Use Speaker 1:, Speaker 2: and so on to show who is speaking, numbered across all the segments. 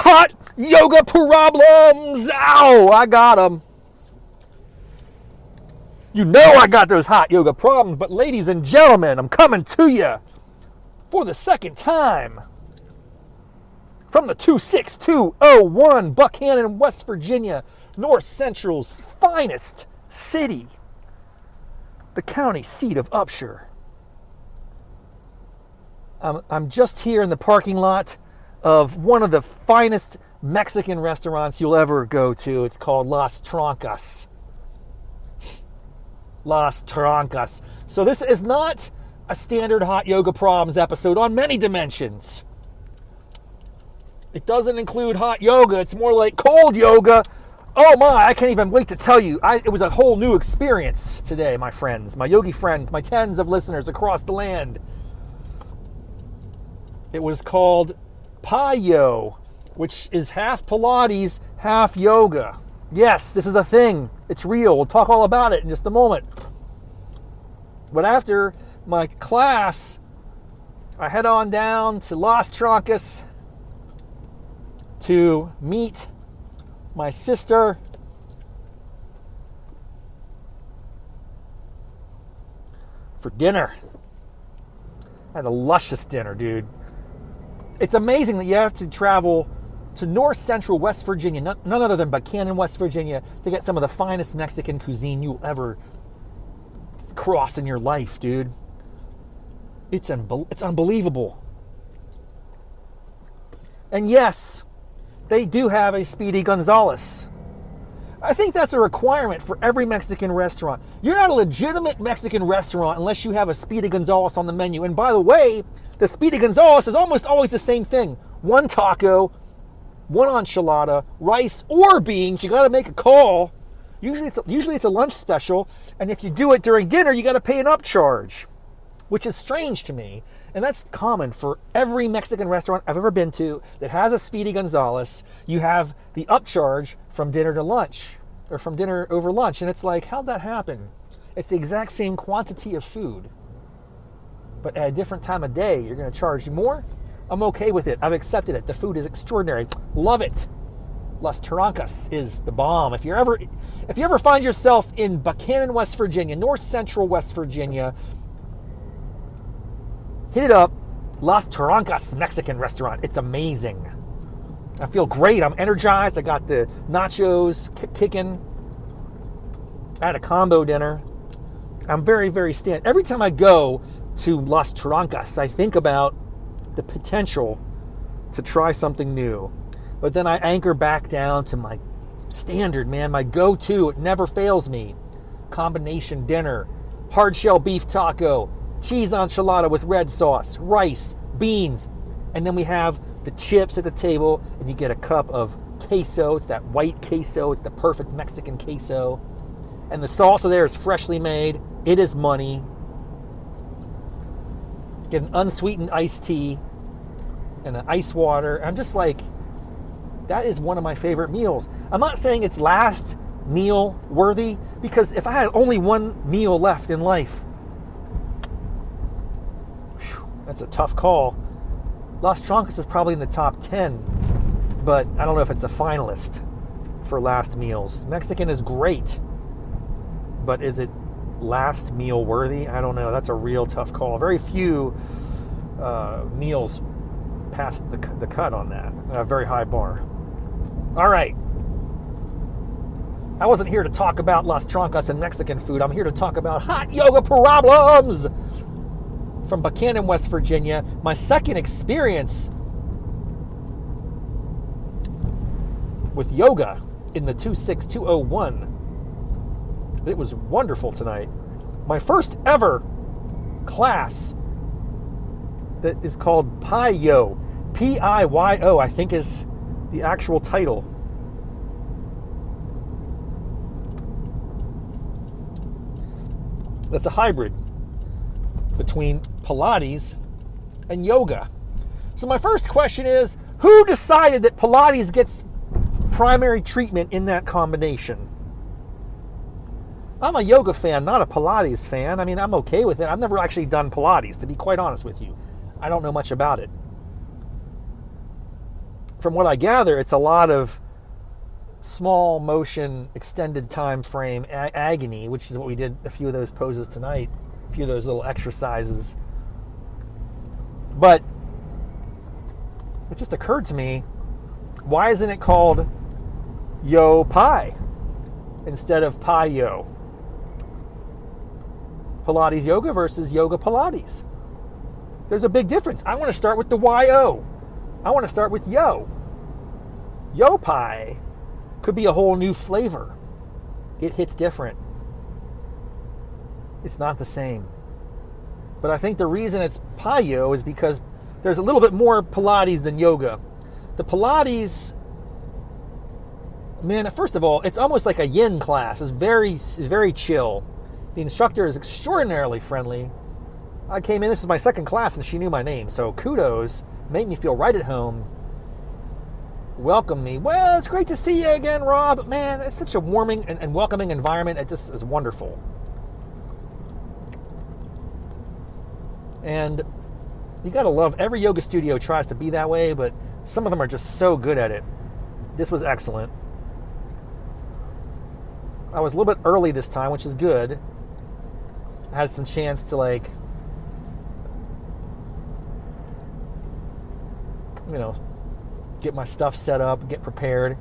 Speaker 1: hot yoga problems. Ow, I got them. You know I got those hot yoga problems, but ladies and gentlemen, I'm coming to you for the second time from the 26201 Buckhannon, West Virginia, North Central's finest city, the county seat of Upshur. I'm just here in the parking lot of one of the finest Mexican restaurants you'll ever go to. It's called Las Trancas. Las Trancas. So this is not a standard hot yoga problems episode on many dimensions. It doesn't include hot yoga. It's more like cold yoga. Oh my, I can't even wait to tell you. It was a whole new experience today, my friends, my yogi friends, my tens of listeners across the land. It was called PiYo, which is half Pilates, half yoga. Yes, this is a thing. It's real. We'll talk all about it in just a moment. But after my class, I head on down to Las Trancas to meet my sister for dinner. I had a luscious dinner, dude. It's amazing that you have to travel to north central West Virginia, none other than Buckhannon, West Virginia, to get some of the finest Mexican cuisine you'll ever cross in your life, dude. It's unbelievable. And yes, they do have a Speedy Gonzales. I think that's a requirement for every Mexican restaurant. You're not a legitimate Mexican restaurant unless you have a Speedy Gonzales on the menu. And by the way, the Speedy Gonzales is almost always the same thing. One taco, one enchilada, rice or beans. You got to make a call. Usually it's a lunch special, and if you do it during dinner, you got to pay an upcharge, which is strange to me. And that's common for every Mexican restaurant I've ever been to that has a Speedy Gonzales. You have the upcharge from dinner to lunch, or from dinner over lunch, and it's like, how'd that happen? It's the exact same quantity of food, but at a different time of day, you're going to charge more. I'm okay with it. I've accepted it. The food is extraordinary. Love it. Las Trancas is the bomb. If you ever find yourself in Buckhannon, West Virginia, north central West Virginia, hit it up. Las Trancas Mexican Restaurant. It's amazing. I feel great. I'm energized. I got the nachos kicking. I had a combo dinner. I'm very, very stand. Every time I go to Las Trancas, I think about the potential to try something new. But then I anchor back down to my standard, man, my go-to. It never fails me. Combination dinner, hard shell beef taco, cheese enchilada with red sauce, rice, beans, and then we have the chips at the table, and you get a cup of queso. It's that white queso. It's the perfect Mexican queso. And the salsa there is freshly made. It is money. Get an unsweetened iced tea and an ice water. I'm just like, that is one of my favorite meals. I'm not saying it's last meal worthy, because if I had only one meal left in life, that's a tough call. Las Trancas is probably in the top 10, but I don't know if it's a finalist for last meals. Mexican is great, but is it last meal worthy? I don't know. That's a real tough call. Very few meals past the cut on that. A very high bar. All right. I wasn't here to talk about Las Trancas and Mexican food. I'm here to talk about hot yoga problems from Buckhannon, West Virginia. My second experience with yoga in the 26201. It was wonderful tonight. My first ever class that is called PiYo. PiYo, I think is the actual title. That's a hybrid between Pilates and yoga. So my first question is, who decided that Pilates gets primary treatment in that combination? I'm a yoga fan, not a Pilates fan. I mean, I'm okay with it. I've never actually done Pilates, to be quite honest with you. I don't know much about it. from what I gather, it's a lot of small motion, extended time frame agony, which is what we did a few of those poses tonight, a few of those little exercises. But it just occurred to me, why isn't it called Yo Pi instead of PiYo? Pilates yoga versus yoga Pilates. There's a big difference. I want to start with the YO. I want to start with Yo. Yo Pi could be a whole new flavor. It hits different. It's not the same. But I think the reason it's PiYo is because there's a little bit more Pilates than yoga. The Pilates, man, first of all, it's almost like a yin class. It's very chill. The instructor is extraordinarily friendly. I came in, this was my second class, and she knew my name. So kudos, made me feel right at home. Welcome me. Well, it's great to see you again, Rob. Man, it's such a warming and welcoming environment. It just is wonderful. And you gotta love, every yoga studio tries to be that way, but some of them are just so good at it. This was excellent. I was a little bit early this time, which is good. I had some chance to get my stuff set up, get prepared.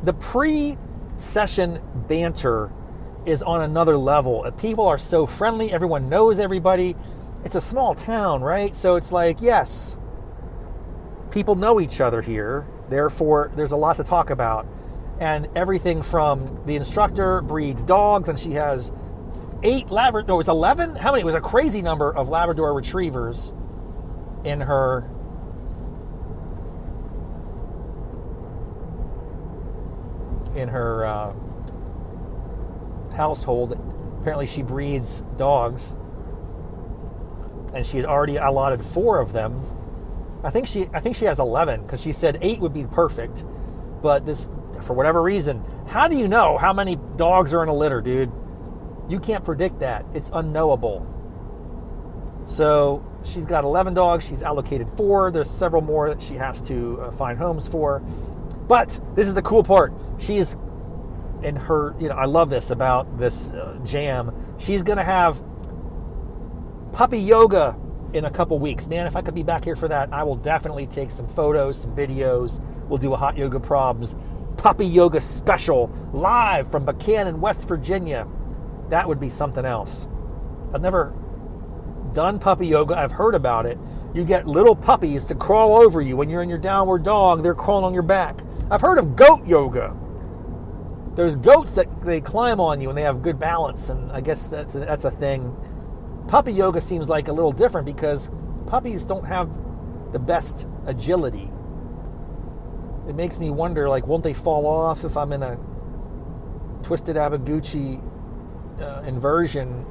Speaker 1: The pre-session banter is on another level. People are so friendly. Everyone knows everybody. It's a small town, right? So it's like, yes, people know each other here. Therefore, there's a lot to talk about. And everything from the instructor breeds dogs, and she has 8 Labrador, no, it was 11? How many? It was a crazy number of Labrador retrievers in her household. Apparently she breeds dogs, and she had already allotted 4 of them. I think she has 11, because she said 8 would be perfect. But this, for whatever reason, how do you know how many dogs are in a litter, dude? You can't predict that. It's unknowable. So she's got 11 dogs. She's allocated 4. There's several more that she has to find homes for. But this is the cool part. She's in her, I love this about this jam. She's going to have puppy yoga in a couple weeks. Man, if I could be back here for that, I will definitely take some photos, some videos. We'll do a Hot Yoga Probs puppy yoga special live from Buckhannon, West Virginia. That would be something else. I've never done puppy yoga. I've heard about it. You get little puppies to crawl over you when you're in your downward dog. They're crawling on your back. I've heard of goat yoga. There's goats that they climb on you and they have good balance, and I guess that's a thing. Puppy yoga seems like a little different because puppies don't have the best agility. It makes me wonder, won't they fall off if I'm in a twisted Abaguchi inversion?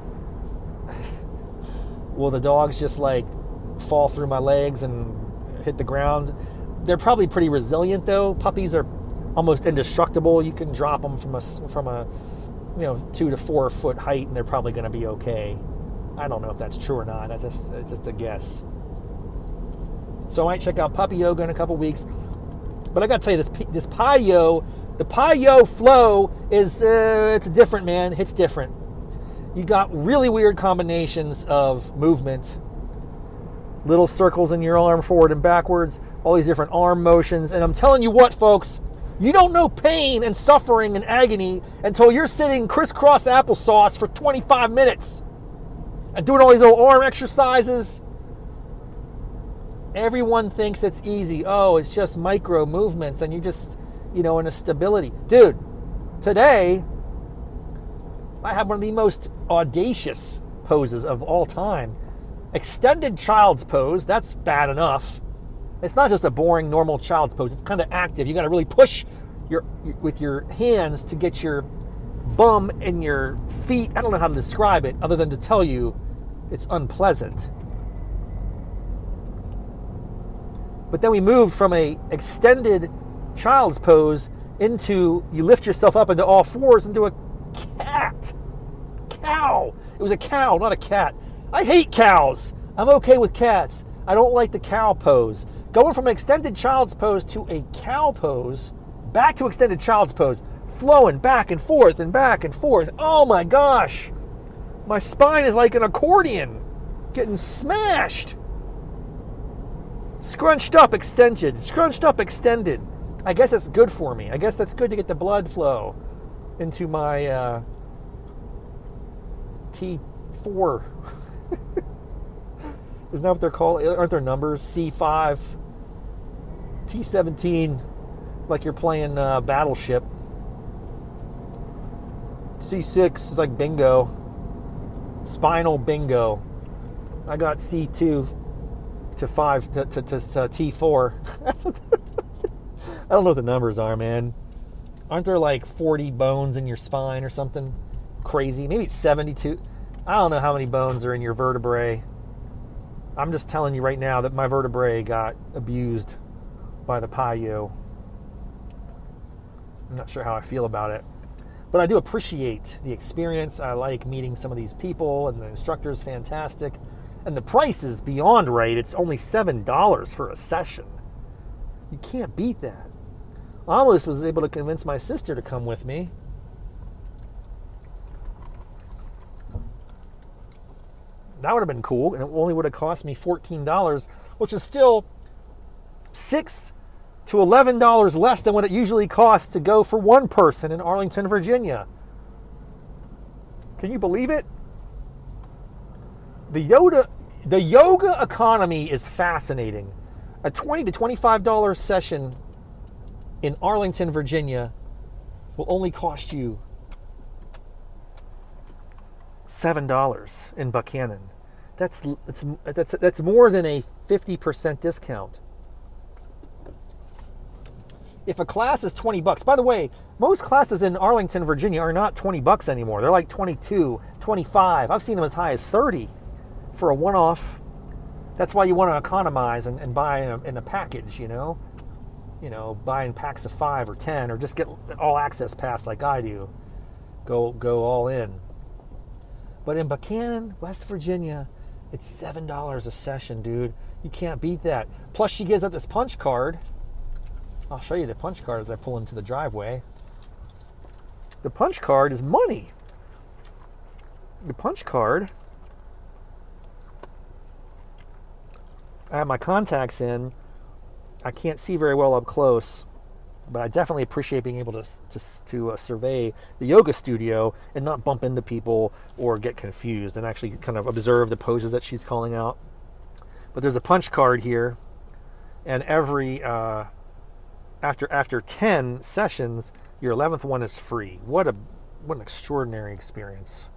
Speaker 1: Will the dogs just fall through my legs and hit the ground? They're probably pretty resilient though. Puppies are almost indestructible. You can drop them from a 2 to 4 foot height and they're probably going to be okay. I don't know if that's true or not. It's just a guess. So I might check out puppy yoga in a couple weeks. But I got to tell you, this PiYo, the PiYo flow is it's different, man. It's different. You got really weird combinations of movement. Little circles in your arm forward and backwards. All these different arm motions. And I'm telling you what, folks. You don't know pain and suffering and agony until you're sitting crisscross applesauce for 25 minutes and doing all these little arm exercises. Everyone thinks it's easy. Oh, it's just micro movements and you just, in a stability. Dude, today I had one of the most audacious poses of all time. Extended child's pose. That's bad enough. It's not just a boring, normal child's pose. It's kind of active. You got to really push with your hands to get your bum and your feet. I don't know how to describe it other than to tell you it's unpleasant. But then we moved from a extended child's pose into, you lift yourself up into all fours into a cow. It was a cow, not a cat. I hate cows. I'm okay with cats. I don't like the cow pose. Going from an extended child's pose to a cow pose, back to extended child's pose, flowing back and forth and back and forth. Oh my gosh. My spine is like an accordion, getting smashed. Scrunched up, extended. Scrunched up, extended. I guess that's good for me. I guess that's good to get the blood flow into my T4. Isn't that what they're called? Aren't there numbers? C5, T17, like you're playing Battleship. C6 is like bingo. Spinal bingo. I got C2 to 5 to T4. I don't know what the numbers are, man. Aren't there like 40 bones in your spine or something crazy? Maybe it's 72. I don't know how many bones are in your vertebrae. I'm just telling you right now that my vertebrae got abused by the PiYo. I'm not sure how I feel about it. But I do appreciate the experience. I like meeting some of these people, and the instructor is fantastic. And the price is beyond right. It's only $7 for a session. You can't beat that. I almost was able to convince my sister to come with me. That would have been cool, and it only would have cost me $14, which is still $6 to $11 less than what it usually costs to go for one person in Arlington, Virginia. Can you believe it? The yoga economy is fascinating. A $20 to $25 session in Arlington, Virginia will only cost you $7 in Buckhannon. That's more than a 50% discount. If a class is $20, by the way, most classes in Arlington, Virginia are not $20 anymore. They're like $22, $25. I've seen them as high as $30 for a one-off. That's why you want to economize and buy in a package, you know? You know, buying packs of 5 or 10, or just get an all-access pass like I do. Go all in. But in Buckhannon, West Virginia, it's $7 a session, dude. You can't beat that. Plus, she gives out this punch card. I'll show you the punch card as I pull into the driveway. The punch card is money. The punch card, I have my contacts in. I can't see very well up close, but I definitely appreciate being able to survey the yoga studio and not bump into people or get confused, and actually kind of observe the poses that she's calling out. But there's a punch card here, and every after 10 sessions, your 11th one is free. What an extraordinary experience.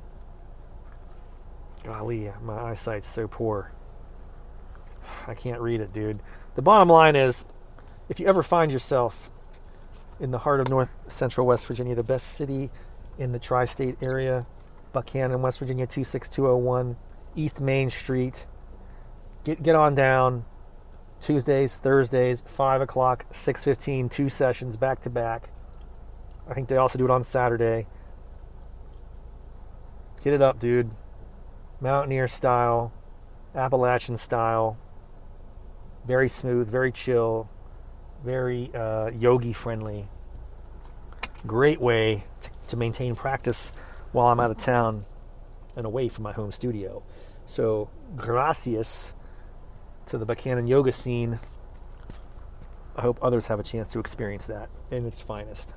Speaker 1: Golly, my eyesight's so poor. I can't read it, dude. The bottom line is, if you ever find yourself in the heart of North Central West Virginia, the best city in the tri-state area, Buckhannon, West Virginia, 26201, East Main Street, get on down. Tuesdays, Thursdays, 5 o'clock, 6:15, 2 sessions back to back. I think they also do it on Saturday. Hit it up, dude. Mountaineer style, Appalachian style. Very smooth, very chill, very yogi friendly. Great way to maintain practice while I'm out of town and away from my home studio. So, gracias to the Buckhannon yoga scene. I hope others have a chance to experience that in its finest.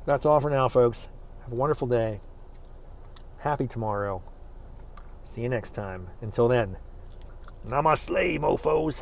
Speaker 1: That's all for now, folks. Have a wonderful day. Happy tomorrow. See you next time. Until then, namaste, mofos.